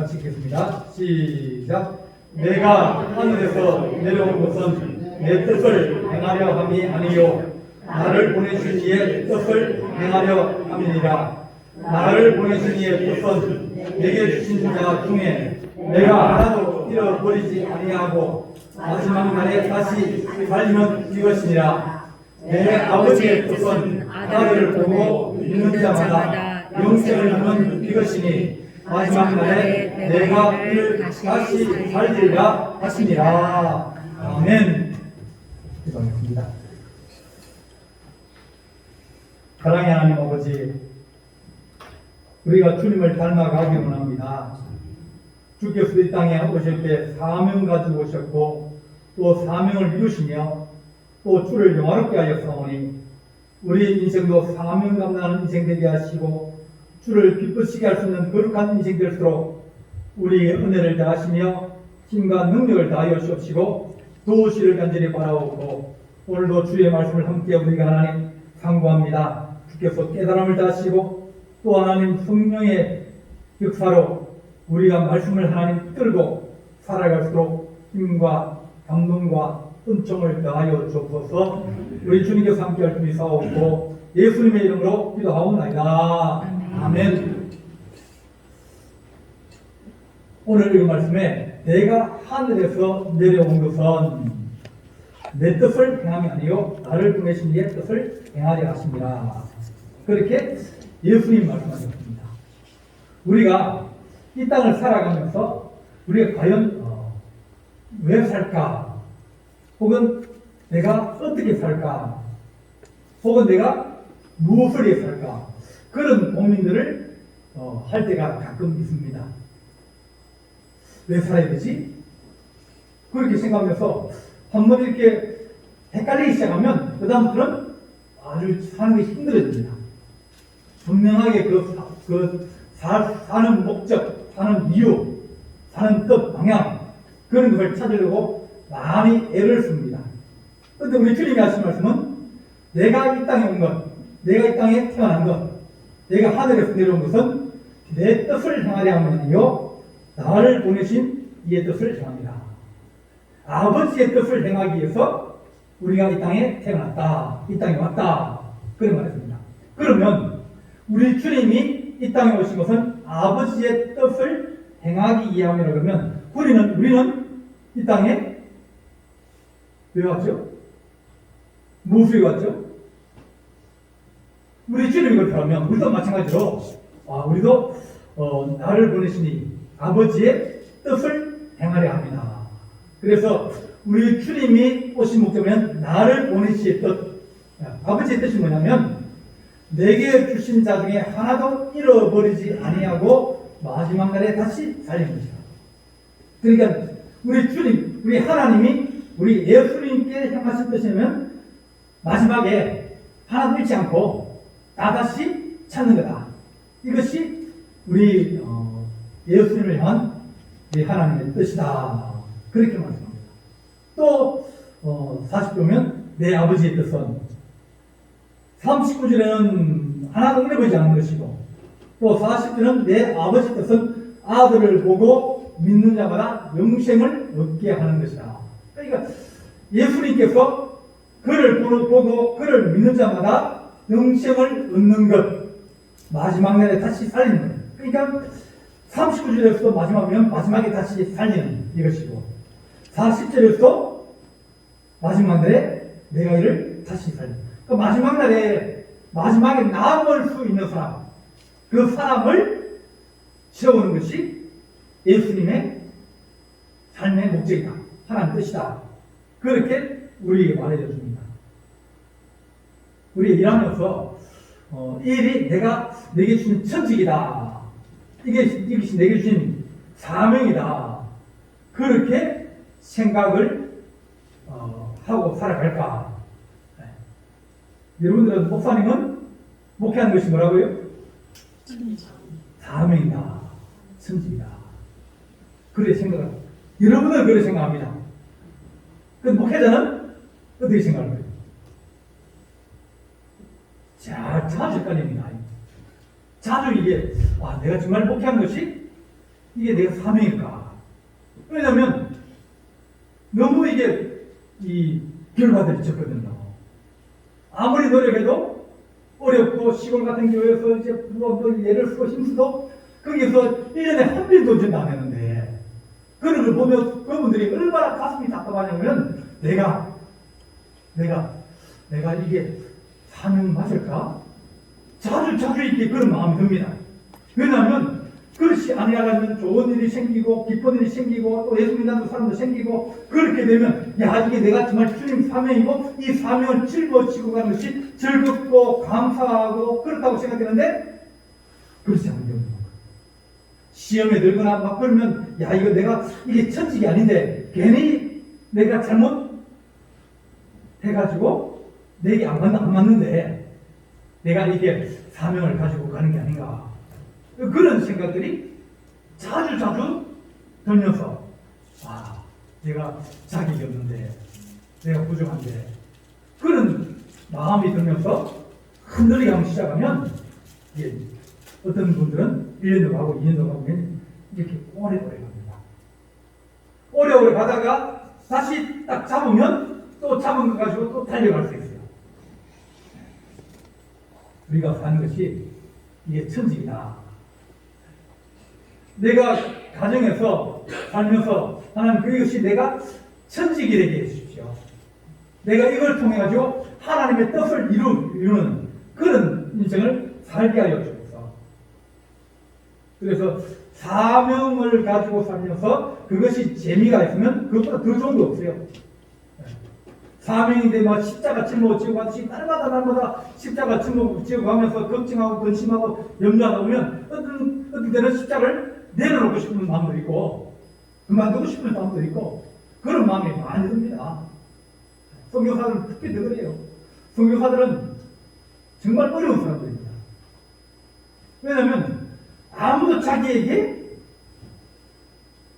같이 읽겠습니다. 시작. 내가 하늘에서 내려온 것은 내 뜻을 행하려 함이 아니요 나를 보내신 이의 뜻을 행하려 함이니라. 나를 보내신 이의 뜻은 내게 주신 자 중에 내가 하나도 잃어버리지 아니하고 마지막 날에 다시 살리는 이것이니라. 내 아버지의 뜻은 아들을 보고 믿는 자마다 영생을 주는 이것이니 마지막 날에 내가 이를 다시 살리리라 하시니라. 아멘. 기도하겠습니다. 사랑의 하나님 아버지, 우리가 주님을 닮아가기 원합니다. 주께서 이 땅에 오실 때 사명 가지고 오셨고 또 사명을 이루시며 또 주를 영화롭게 하였사오니 우리 인생도 사명 감당하는 인생 되게 하시고 주를 기쁘시게 할 수 있는 거룩한 인생 될수록 우리의 은혜를 다하시며 힘과 능력을 다하여 주옵시고 도우시를 간절히 바라오고 오늘도 주의 말씀을 함께 우리가 하나님 상고합니다. 주께서 깨달음을 다하시고 또 하나님 성령의 역사로 우리가 말씀을 하나님 끌고 살아갈수록 힘과 감동과 은총을 더하여 주옵소서. 우리 주님께서 함께 할 준비 사옵고 예수님의 이름으로 기도하옵나이다. 아멘. 오늘 이 말씀에 내가 하늘에서 내려온 것은 내 뜻을 행함이 아니요 나를 보내신 이의 뜻을 행하려 하십니다. 그렇게 예수님 말씀하셨습니다. 우리가 이 땅을 살아가면서 우리가 과연 왜 살까? 혹은 내가 어떻게 살까? 혹은 내가 무엇을 위해 살까? 그런 고민들을 할 때가 가끔 있습니다. 왜 살아야 되지? 그렇게 생각하면서 한번 이렇게 헷갈리기 시작하면 그 다음부터는 아주 사는 게 힘들어집니다. 분명하게 사는 목적, 사는 이유, 사는 뜻, 방향 그런 것을 찾으려고 많이 애를 씁니다. 그런데 우리 주님이 하신 말씀은 내가 이 땅에 온 것, 내가 이 땅에 태어난 것, 내가 하늘에서 내려온 것은 내 뜻을 행하려 함이요 나를 보내신 이의 뜻을 행합니다. 아버지의 뜻을 행하기 위해서 우리가 이 땅에 태어났다, 이 땅에 왔다 그런 말입니다. 그러면 우리 주님이 이 땅에 오신 것은 아버지의 뜻을 행하기 위함이라고 그러면 우리는 이 땅에 왜 왔죠? 무엇을 왔죠? 우리 주님이 그렇다면 우리도 마찬가지로 우리도 나를 보내시니 아버지의 뜻을 행하려 합니다. 그래서 우리 주님이 오신 목적은 나를 보내시의 뜻. 아버지의 뜻이 뭐냐면 내게 주신 자 중에 하나도 잃어버리지 아니하고 마지막 날에 다시 살리는 것이다. 그러니까 우리 주님, 우리 하나님이 우리 예수님께 향하신 뜻이면 마지막에 하나도 잃지 않고 다 다시 찾는 거다. 이것이 우리 예수님을 향한 우리 하나님의 뜻이다. 그렇게 말씀합니다. 또 40조면 내 아버지의 뜻은 39절에는 하나도 잃어버리지 않는 것이고 또 40절은 내 아버지의 뜻은 아들을 보고 믿는 자마다 영생을 얻게 하는 것이다. 그러니까 예수님께서 그를 보고 그를 믿는 자마다 영생을 얻는 것, 마지막 날에 다시 살리는 것. 그러니까 39절에서도 마지막에 다시 살리는 이것이고 40절에서도 마지막 날에 내가 이를 다시 살리는. 그러니까 마지막 날에 마지막에 남을 수 있는 사람, 그 사람을 세우는 것이 예수님의 삶의 목적이다. 하나님 뜻이다. 그렇게 우리에게 말해줘 줍니다. 우리 일하면서 이 일이 내게 주신 천직이다. 이것이 내게 주신 사명이다. 그렇게 생각을 하고 살아갈까? 네. 여러분들은 목사님은 목회하는 것이 뭐라고요? 사명이다. 천직이다. 그렇게 생각을 여러분은 그렇게 생각합니다. 그 목회자는 어떻게 생각할 거예요? 자주 헷갈립니다. 자주 이게 내가 정말 목회하는 것이 이게 내가 사명일까? 왜냐면 너무 이게 이 결과들이 적거든요. 아무리 노력해도 어렵고 시골 같은 교회에서 이제 뭐 예를 쓰고 힘써도 거기서 1년에 한 번도 전도 안 했는데 그런 걸 보면 그분들이 얼마나 가슴이 답답하냐면 내가 이게 사명 맞을까? 자주 이렇게 그런 마음이 듭니다. 왜냐하면 그것이 아니라면 좋은 일이 생기고 기쁜 일이 생기고 또 예수 믿는 사람도 생기고 그렇게 되면 야 이게 내가 정말 주님 사명이고 이 사명을 짊어지고 가는 것이 즐겁고 감사하고 그렇다고 생각되는데 그렇지 않은 경우는 시험에 들거나 막 그러면 야 이거 내가 이게 천직이 아닌데 괜히 내가 잘못 해가지고 내게 안 맞는데 내가 이게 사명을 가지고 가는 게 아닌가 그런 생각들이 자주 들면서 내가 자격이 없는데 내가 부족한데 그런 마음이 들면서 흔들리기 하기 시작하면 이게 어떤 분들은 1년도 가고 2년도 가고 이렇게 오래오래 갑니다. 오래오래 가다가 다시 딱 잡으면 또 잡은 거 가지고 또 달려갈 수 있어요. 우리가 사는 것이 이게 천직이다. 내가 가정에서 살면서 하나님 그것이 내가 천직이 되게 해주십시오. 내가 이걸 통해 가지고 하나님의 뜻을 이루는 그런 인생을 살게 하여 주옵소서. 그래서 사명을 가지고 살면서 그것이 재미가 있으면 그것보다 더 좋은 거 없어요. 사명인데 막 십자가 짊어지고 가듯이 날마다 십자가 짊어지고 가면서 걱정하고 근심하고 염려하다 보면 어떤 때는 십자가를 내려놓고 싶은 마음도 있고 그만두고 싶은 마음도 있고 그런 마음이 많이 듭니다. 선교사들은 특히 더 그래요. 선교사들은 정말 어려운 사람들입니다. 왜냐하면 아무도 자기에게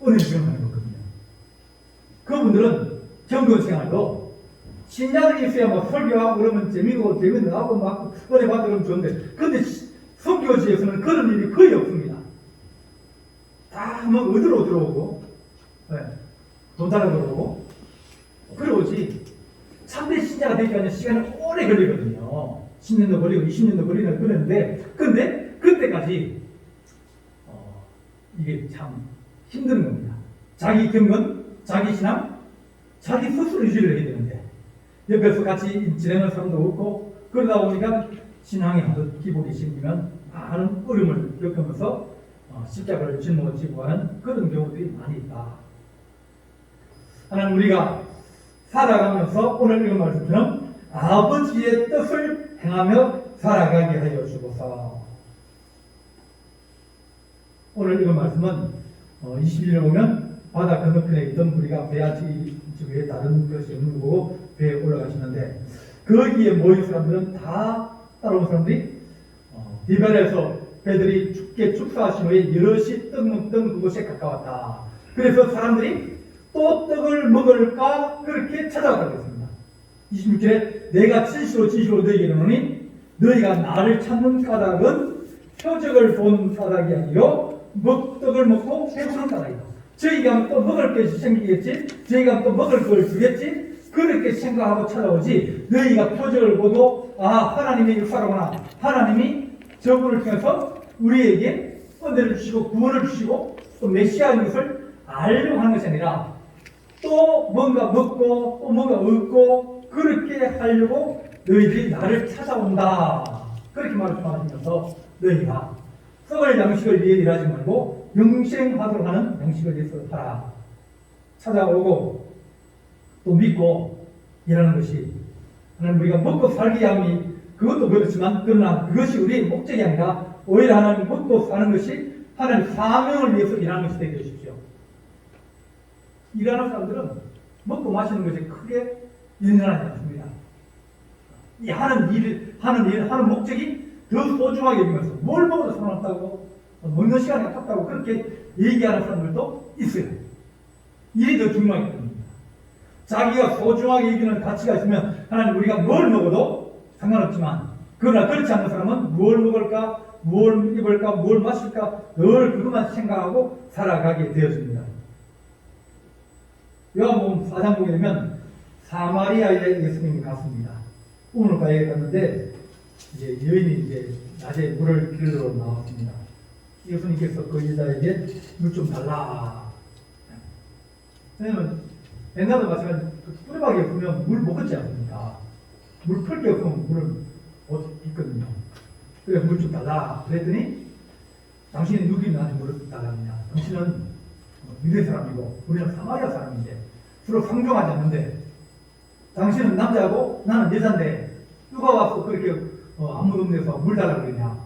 은혜를 주는 거거든요. 그분들은 경건 생활도 신자들이 있어야 막 설교하고 그러면 재미나고 막 은혜 받으면 좋은데 근데 선교지에서는 그런 일이 거의 없습니다. 다 뭐 어디로 들어오고 돈 달러 들어오고 그러지 참된 신자가 되기 위한 시간이 오래 걸리거든요. 10년도 걸리고 20년도 걸리는 그런데 근데 그때까지 이게 참 힘든 겁니다. 자기 경건, 자기 신앙, 자기 스스로 유지를 해야 되는데 옆에서 같이 지내는 사람도 없고 그러다 보니까 신앙에 한번 기복이 생기면 많은 어려움을 겪으면서 십자가를 짊어지고 하는 그런 경우들이 많이 있다. 하나님 우리가 살아가면서 오늘 이런 말씀처럼 아버지의 뜻을 행하며 살아가게 하여 주소서. 오늘 이런 말씀은 21절에 보면 바다 건너편에 있던 우리가 배아지에 다른 것이 없는 거고 배에 올라가시는데 거기에 모인 사람들은 다 따라온 사람들이 디벨에서 배들이 죽게 축사하신 후에 여럿이 떡 먹던 그곳에 가까웠다. 그래서 사람들이 또 떡을 먹을까 그렇게 찾아왔다고 했습니다. 26절에 내가 진실로 너희에게 이르노니 너희가 나를 찾는 까닭은 표적을 본 까닭이 아니요 떡을 먹고 배부른 까닭이다. 저희가 또 먹을 것이 생기겠지, 저희가 또 먹을 걸 주겠지 그렇게 생각하고 찾아오지 너희가 표적을 보고 하나님의 역사로구나, 하나님이 저분을 통해서 우리에게 은혜를 주시고 구원을 주시고 또 메시아인 것을 알려고 하는 것이 아니라 또 뭔가 먹고 또 뭔가 얻고 그렇게 하려고 너희들이 나를 찾아온다 그렇게 말씀하시면서 너희가 썩을 양식을 위해 일하지 말고 영생하도록 하는 양식을 위해서 하라. 찾아오고 또 믿고 일하는 것이 하나님 우리가 먹고 살기 위함이 그것도 그렇지만 그러나 그것이 우리의 목적이 아니라 오히려 하나님 먹고 사는 것이 하나님 사명을 위해서 일하는 것이 되게 해주십시오. 일하는 사람들은 먹고 마시는 것이 크게 연연하지 않습니다. 이 하는 목적이 더 소중하게 여기면서 뭘 먹어도 상관없다고 먹는 시간이 아깝다고 그렇게 얘기하는 사람들도 있어요. 일이 더 중요하기 때문입니다. 자기가 소중하게 여기는 가치가 있으면 하나님 우리가 뭘 먹어도 상관없지만 그러나 그렇지 않은 사람은 뭘 먹을까 뭘 입을까, 뭘 마실까, 늘 그것만 생각하고 살아가게 되었습니다. 요한복음 4장 보게 되면 사마리아에 예수님이 갔습니다. 우물가에 갔는데 이제 여인이 이제 낮에 물을 길러 나왔습니다. 예수님께서 그 여자에게 물 좀 달라. 왜냐면 옛날도 마찬가지로 뿌리박이 없으면 물 못 걷지 않습니까? 물 풀 게 없으면 물을 못 걷거든요. 그래서 물 좀 달라. 그랬더니 당신이 누구니 나한테 물을 달라느냐? 당신은 유대 사람이고 우리는 사마리아 사람인데 서로 상종하지 않는데 당신은 남자고 나는 여자인데 누가 와서 그렇게 아무도 없는 데서 물 달라고 그러냐?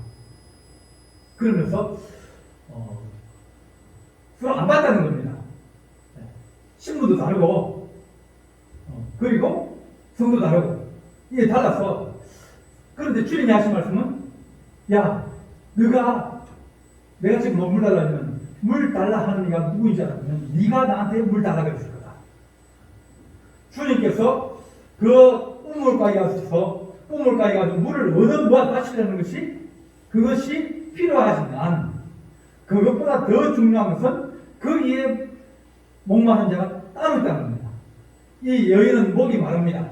그러면서 서로 안 받다는 겁니다. 신분도 다르고 그리고 성도 다르고 이게 달라서. 그런데 주님이 하신 말씀은 야 내가 지금 물 달라면 물 달라 하는 이가 누구인지 알았으면 네가 나한테 물 달라 그랬을 거다. 주님께서 그 우물가에 가서 우물가에 가서 물을 얻어 모아 마시려는 그것이 필요하지만 그것보다 더 중요한 것은 거기에 목마른 자가 따로 있다는 겁니다. 이 여인은 목이 마릅니다.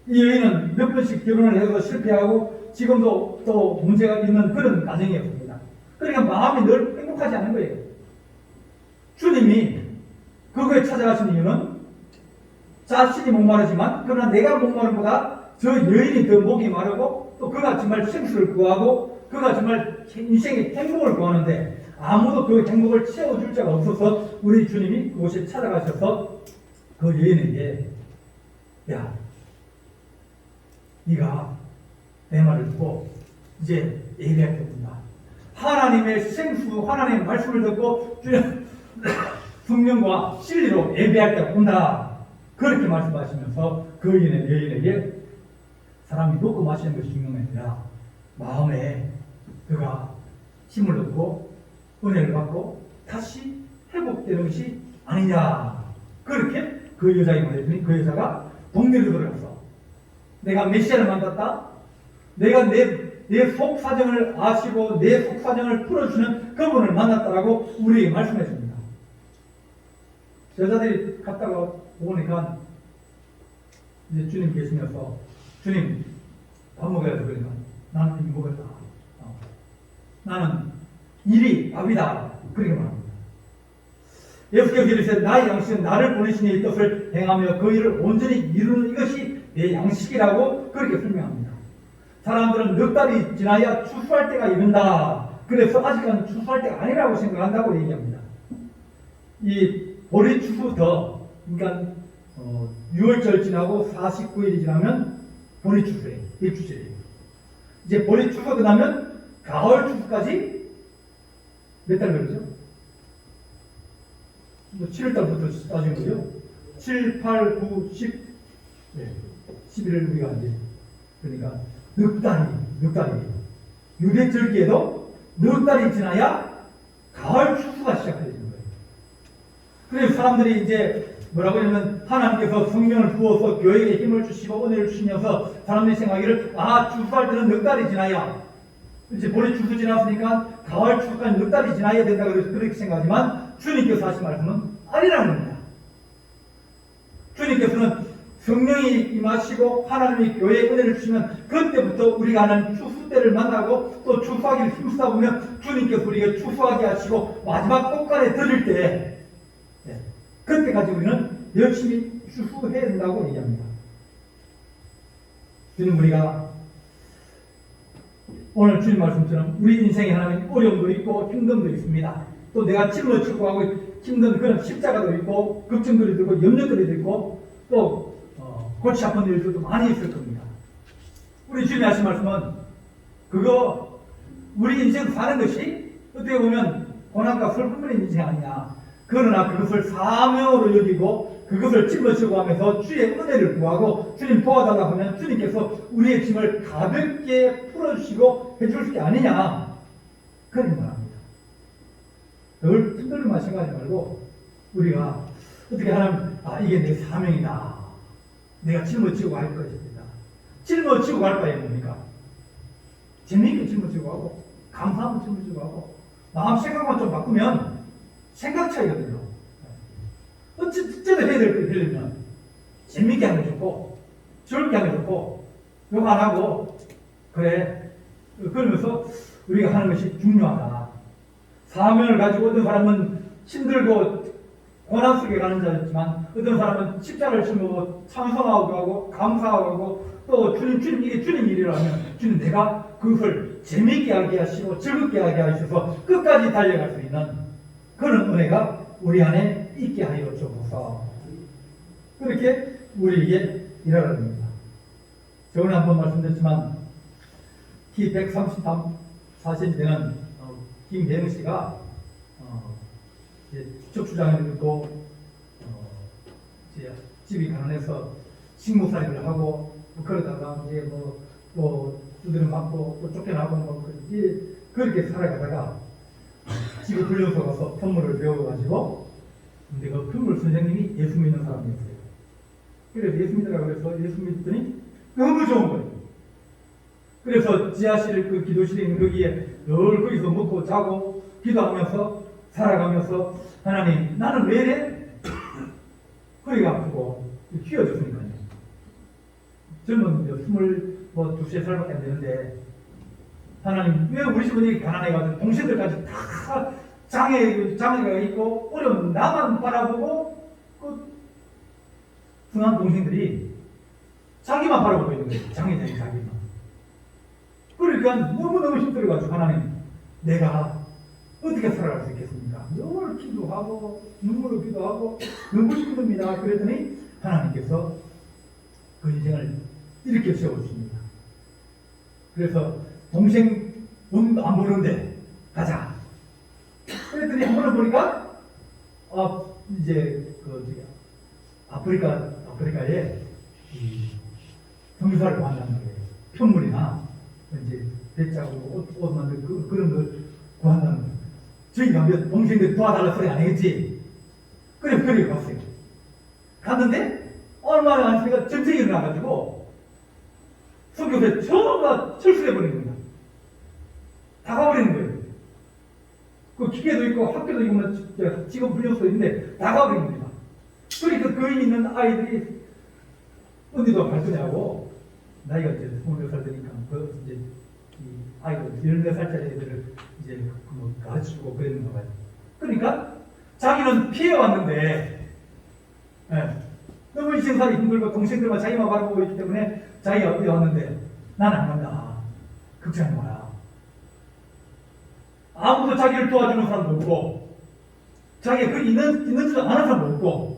이 여인은 몇 번씩 결혼을 해서 실패하고 지금도 또 문제가 있는 그런 가정이었습니다. 그러니까 마음이 늘 행복하지 않은 거예요. 주님이 그거에 찾아가신 이유는 자신이 목마르지만 그러나 내가 목마름보다 저 여인이 더 목이 마르고 또 그가 정말 생수를 구하고 그가 정말 인생의 행복을 구하는데 아무도 그 행복을 채워줄 자가 없어서 우리 주님이 그곳에 찾아가셔서 그 여인에게 야 네가 내 말을 듣고 이제 예배할 때입니다. 하나님의 생수 하나님의 말씀을 듣고 성령과 진리로 예배할 때가 온다. 그렇게 말씀하시면서 그 여인에게 사람이 먹고 마시는 것이 중요한 게 아니라 마음에 그가 힘을 얻고 은혜를 받고 다시 회복되는 것이 아니냐. 그렇게 그 여자에게 말했더니 그 여자가 동네로 들어가서 내가 메시아를 만났다. 내가 내 속사정을 아시고 내 속사정을 풀어주는 그분을 만났다라고 우리에게 말씀해 줍니다. 여자들이 갔다가 오니까 이제 주님 계시면서 주님 밥 먹어야 돼. 그러니까 나는 이미 먹었다. 나는 일이 밥이다. 그렇게 말합니다. 예수께서 이르시되 나의 양식은 나를 보내신 이의 뜻을 행하며 그 일을 온전히 이루는 이것이 내 양식이라고 그렇게 설명합니다. 사람들은 넉 달이 지나야 추수할 때가 이른다. 그래서 아직은 추수할 때가 아니라고 생각한다고 얘기합니다. 이 보리 추수부터 그러니까 6월절 지나고 49일이 지나면 보리 추수예요. 입추절이에요. 이제 보리 추수 끝나면 가을 추수까지 몇 달 걸리죠? 7월달부터 따지는 거죠. 7, 8, 9, 10, 11월 우리가 이제 그러니까 넉 달이에요. 유대절기에도 넉 달이 지나야 가을 추수가 시작되는 거예요. 그래서 사람들이 이제 뭐라고 하냐면 하나님께서 성령을 부어서 교회에 힘을 주시고 은혜를 주시면서 사람들이 생각하기를 추수할 때는 넉 달이 지나야 이제 보리 추수 지났으니까 가을 추수까지 넉 달이 지나야 된다고 그렇게 생각하지만 주님께서 하신 말씀은 아니라는 겁니다. 주님께서는 성령이 임하시고 하나님이 교회에 은혜를 주시면 그때부터 우리가 하는 추수 때를 만나고 또 추수하기를 힘쓰다 보면 주님께서 우리에게 추수하게 하시고 마지막 꽃간에 들을 때 그때까지 우리는 열심히 추수해야 된다고 얘기합니다. 주님 우리가 오늘 주님 말씀처럼 우리 인생에 하나님 어려움도 있고 힘듦도 있습니다. 또 내가 짊어지고 하고 힘든 그런 십자가도 있고 걱정들이 들고 염려들이 있고 또 골치 아픈 일들도 많이 있을 겁니다. 우리 주님이 하신 말씀은 그거 우리 인생 사는 것이 어떻게 보면 고난과 슬픔의 인생 아니냐. 그러나 그것을 사명으로 여기고 그것을 짊어지고 하면서 주의 은혜를 구하고 주님 도와달라고 하면 주님께서 우리의 짐을 가볍게 풀어주시고 해줄 게 아니냐. 그런 말합니다. 늘 힘들만 생각하지 말고 우리가 어떻게 하나님 이게 내 사명이다. 내가 짊어지고 갈 것이다. 짊어지고 갈 바에 뭡니까? 재미있게 짊어지고 하고 감사함을 전해주고 하고 마음 생각만 좀 바꾸면 생각 차이거든요. 어쨌든 해야 될 걸 하려면 재밌게 하는 게 좋고 즐겁게 하는 게 좋고 욕 안 하고 그래 그러면서 우리가 하는 것이 중요하다. 사명을 가지고 어떤 사람은 힘들고 고난 속에 가는 자였지만 어떤 사람은 십자가를 짊고 찬송하고 하고 감사하고 또 주님 이게 주님 일이라면 주님 내가 그것을 재미있게 하게 하시고 즐겁게 하게 하셔서 끝까지 달려갈 수 있는 그런 은혜가 우리 안에 있게 하여 주옵소서. 그렇게 우리에게 일하라 합니다. 저번에 한번 말씀드렸지만 키 134cm 되는 김대영 씨가 척추장애를 입고 집이 가난해서 식모살이를 하고 그러다가 이제 또 두드려 맞고 또 쫓겨나고 그렇게 살아가다가 지구 훈련소 가서 편물을 배워가지고 근데 그 편물 선생님이 예수 믿는 사람이었어요. 그래서 예수 믿으라고 그래서 예수 믿더니 너무 좋은 거예요. 그래서 지하실 그 기도실에 있는 거기에 늘 거기서 먹고 자고 기도하면서 살아가면서 하나님 나는 왜 이래? 허리가 아프고 휘어졌으니까요. 젊은 22살밖에 안 되는데 하나님 왜 우리 집은 가난해가지고 동생들까지 다 장애가 있고 어려운 나만 바라보고 그 순한 동생들이 자기만 바라보고 있는 거예요. 장애자인 자기만. 그러니까 너무너무 힘들어가지고 하나님 내가 어떻게 살아갈 수 있겠습니까? 늘 기도하고 눈물로 기도하고 너무 힘듭니다. 그랬더니 하나님께서 그 인생을 이렇게 세워주십니다. 그래서 동생 돈도 안 버는데 가자. 그랬더니 한 번을 보니까 이제 아프리카에 성교사를 구한다는 거예요. 편물이나 이제 배짜고 옷 만들 그런 걸 구한다는 거예요. 저희 가면 동생들 도와달라 소리 안 하겠지. 그래 갔어요. 갔는데 얼마나 안 있으니까 전쟁이 일어나가지고 성교사에 전부 다 철수해버리는 겁니다. 다 가버리는 거예요. 그 기계도 있고 학교도 있고 지금 훈련소도 있는데 다 가버리는 겁니다. 그러니까 거기 있는 아이들이 언니도 발전하고 나이가 이제 20살 되니까 그 이제 이 아이들 14살짜리 애들을 이제 가르치고 그러는 거 봐요. 그러니까 자기는 피해왔는데 너무 인생살이 힘들고 동생들만 자기만 바라보고 있기 때문에 자기가 어디 왔는데 나는 안 간다. 걱정하지 마라. 아무도 자기를 도와주는 사람도 없고 자기가 그 있는 줄 아는 사람도 없고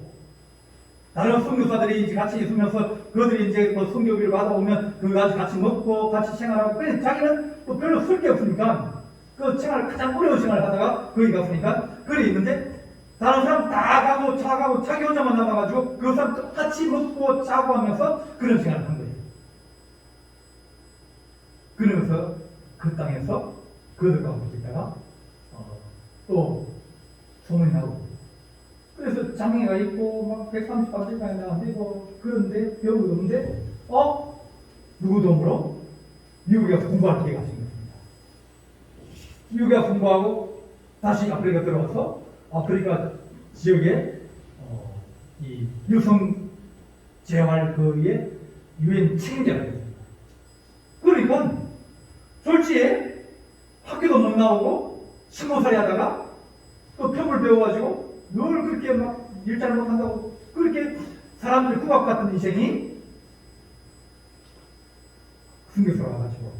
다른 선교사들이 이제 같이 있으면서 그들이 이제 선교비를 받아오면 그거 같이 먹고 같이 생활하고 그래 자기는 또 별로 쓸 게 없으니까 그 생활 가장 어려운 생활을 하다가 거기 갔으니까 그래 있는데 다른 사람 다 가고 차 가고 자기 혼자만 남아가지고 그 사람 같이 먹고 자고 하면서 그런 생활을 한 거예요. 그러면서 그 땅에서 그들과 있다가 또 소문이 나고 그래서 장애가 있고 막 130cm가 안 되고 그런데 배우도 없는데 누구 도움으로 미국에 가서 공부할 기회가 생겼습니다. 미국에 가서 공부하고 다시 아프리카 들어와서 아프리카 지역에 이 여성 재활 그의 유엔 책임자가 됐습니다. 그러니까 졸지에 학교도 못 나오고 스무살이 하다가 또 편을 배워가지고 늘 그렇게 막 일자를 못한다고 그렇게 사람들 구박받던 인생이 순교사가 와가지고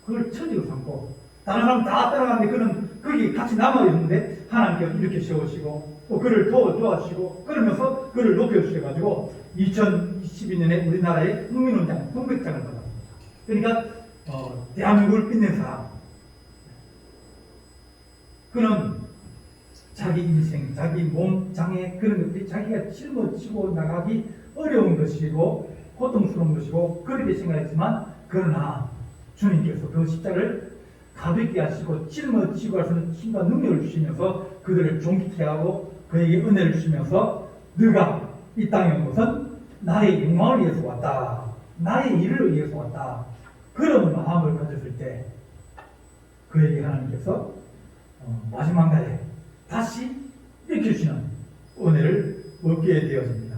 그걸 천지로 삼고 다른 사람 다 따라가는데 그는 거기 같이 남아있는데 하나님께서 이렇게 세우시고 또 그를 도와주시고 그러면서 그를 높여주셔가지고 2022년에 우리나라의 국민훈장 동백장을 받았습니다. 그러니까 대한민국을 빛낸 사람 그는 자기 인생, 자기 몸, 장애 그런 것들이 자기가 짊어지고 나가기 어려운 것이고 고통스러운 것이고 그렇게 생각했지만 그러나 주님께서 그 십자가를 가볍게 하시고 짊어지고 하시는 힘과 능력을 주시면서 그들을 존귀케 하고 그에게 은혜를 주시면서 너가 이 땅에 온 것은 나의 영광을 위해서 왔다. 나의 일을 위해서 왔다. 그런 마음을 가졌을 때 그에게 하나님께서 마지막 날에 다시 일으켜주시는 은혜를 얻게 되어집니다.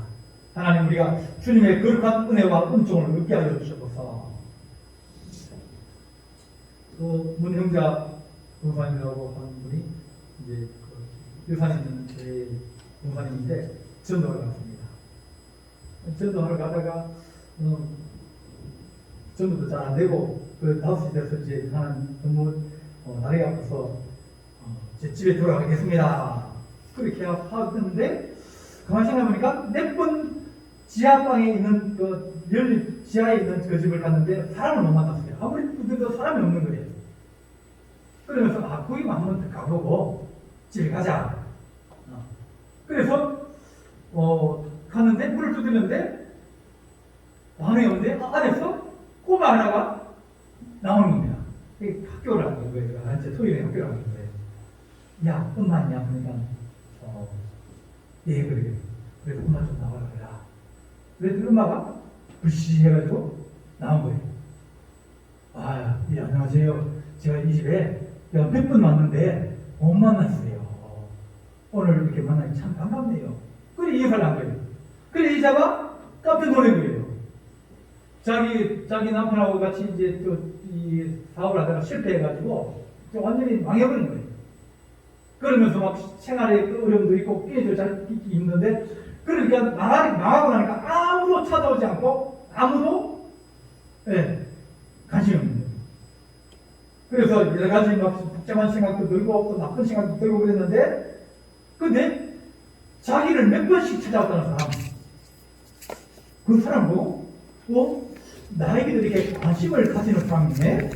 하나님, 우리가 주님의 거룩한 은혜와 은총을 얻게 하여 주셔서 그 문형자 동사님이라고 하는 분이 이제 그 유산에 있는 제 동사님인데 전도를 갔습니다. 전도하러 가다가 전도도 잘 안 되고 그 5시 돼서 이제 하는 너무 다리가 아파서 제 집에 돌아가겠습니다. 그렇게 하는데 가만히 생각해보니까 몇 번 지하방에 있는 그 열린 지하에 있는 그 집을 갔는데 사람을 못 만났어요. 아무리 두드려도 사람이 없는 거예요. 그러면서 거기만 한번 더 가보고 집에 가자. 그래서 갔는데 문을 두드렸는데 반응이 오는데 안에서 꼬마 하나가 나오는 겁니다. 학교를 하는 거예요. 한테 토요일에 학교를 하는 거예요. 야, 엄마 있냐? 그러니까 예, 그래. 그래서 엄마 좀 나와라 그래. 그랬더니 엄마가 불시 해가지고 나온 거예요. 예, 안녕하세요. 제가 이 집에 몇 번 왔는데 못 만났어요. 오늘 이렇게 만나니 참 반갑네요. 그래, 인사를 한 거예요. 그래, 이자가 깜짝 놀란 거예요. 자기 남편하고 같이 이제 이 사업을 하다가 실패해가지고 완전히 망해버린 거예요. 그러면서 막 생활에 어려움도 있고 끼니도 잘 있기 힘든데, 그러니까 망하고 나니까 아무도 찾아오지 않고 아무도 관심이 없는 거예요. 그래서 여러 가지 막 복잡한 생각도 들고 또 나쁜 생각도 들고 그랬는데, 근데 자기를 몇 번씩 찾아왔다는 사람, 그 사람 보고 나에게도 이렇게 관심을 가지는 사람이네.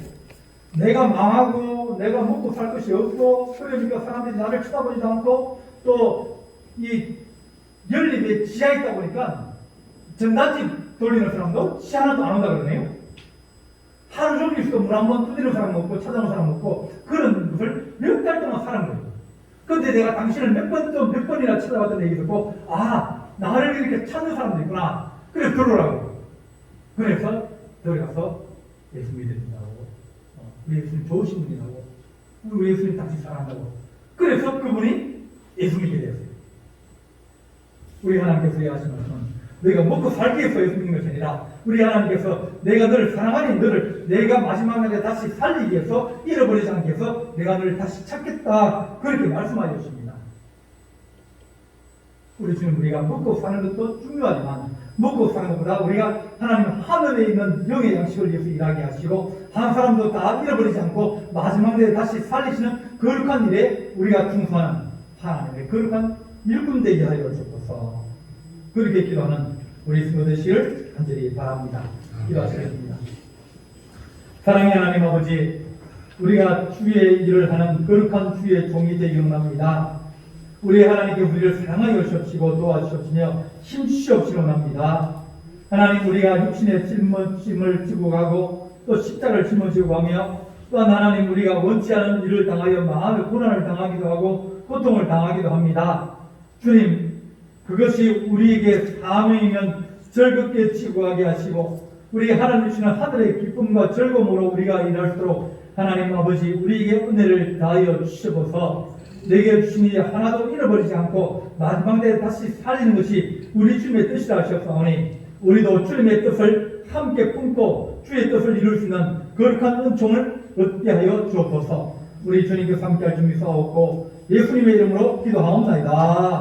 내가 망하고 내가 먹고 살 것이 없고 그러니까 사람들이 나를 쳐다보지도 않고 또 이 연립에 지하에 있다 보니까 전단집 돌리는 사람도 지하나도 안 온다 그러네요. 하루 종일 있어도 물 한 번 두드리는 사람 없고 찾아오는 사람 없고 그런 것을 몇 달 동안 사는 거예요. 근데 내가 당신을 몇 번이나 찾아봤던 얘기 듣고 나를 이렇게 찾는 사람도 있구나. 그래서 들어오라고. 그래서 들어가서 예수 믿으신다고, 우리 예수님 좋으신 분이라고, 우리 예수님 당신 사랑한다고. 그래서 그분이 예수 믿게 되었어요. 우리 하나님께서 얘기하신 것은 너희가 먹고 살기 위해서 예수 믿는 것이 아니라 우리 하나님께서 내가 너를 사랑하니 너를 내가 마지막 날에 다시 살리기 위해서 잃어버리지 않기 위해서 내가 너를 다시 찾겠다, 그렇게 말씀하여 주십니다. 우리 주님, 우리가 먹고 사는 것도 중요하지만 먹고 사는 것보다 우리가 하나님 하늘에 있는 영의 양식을 위해서 일하게 하시고 한 사람도 다 잃어버리지 않고 마지막 날에 다시 살리시는 거룩한 일에 우리가 충성하는 하나님의 거룩한 일꾼 되게 하여 주옵소서. 그렇게 기도하는 우리 성도 되시기를 간절히 바랍니다. 기도하시겠습니다. 사랑의 하나님 아버지, 우리가 주의 일을 하는 거룩한 주의 종이 되기를 원합니다. 우리 하나님께 우리를 사랑하여 주시옵시고 도와주시옵시며 힘주시옵시기 원합니다. 하나님, 우리가 육신의 짊을 지고 가고 또 십자가를 짊어지고 가며 또한 하나님, 우리가 원치 않은 일을 당하여 마음의 고난을 당하기도 하고 고통을 당하기도 합니다. 주님, 그것이 우리에게 사명이면 즐겁게 지구하게 하시고 우리 하나님 주시는 하늘의 기쁨과 즐거움으로 우리가 일할수록 하나님 아버지, 우리에게 은혜를 다하여 주시옵소서. 내게 주신 일 하나도 잃어버리지 않고 마지막 날에 다시 살리는 것이 우리 주님의 뜻이라 하셨사오니 우리도 주님의 뜻을 함께 품고 주의 뜻을 이룰 수 있는 거룩한 은총을 얻게 하여 주옵소서. 우리 주님께서 함께할 준비 싸웠고 예수님의 이름으로 기도하옵나이다.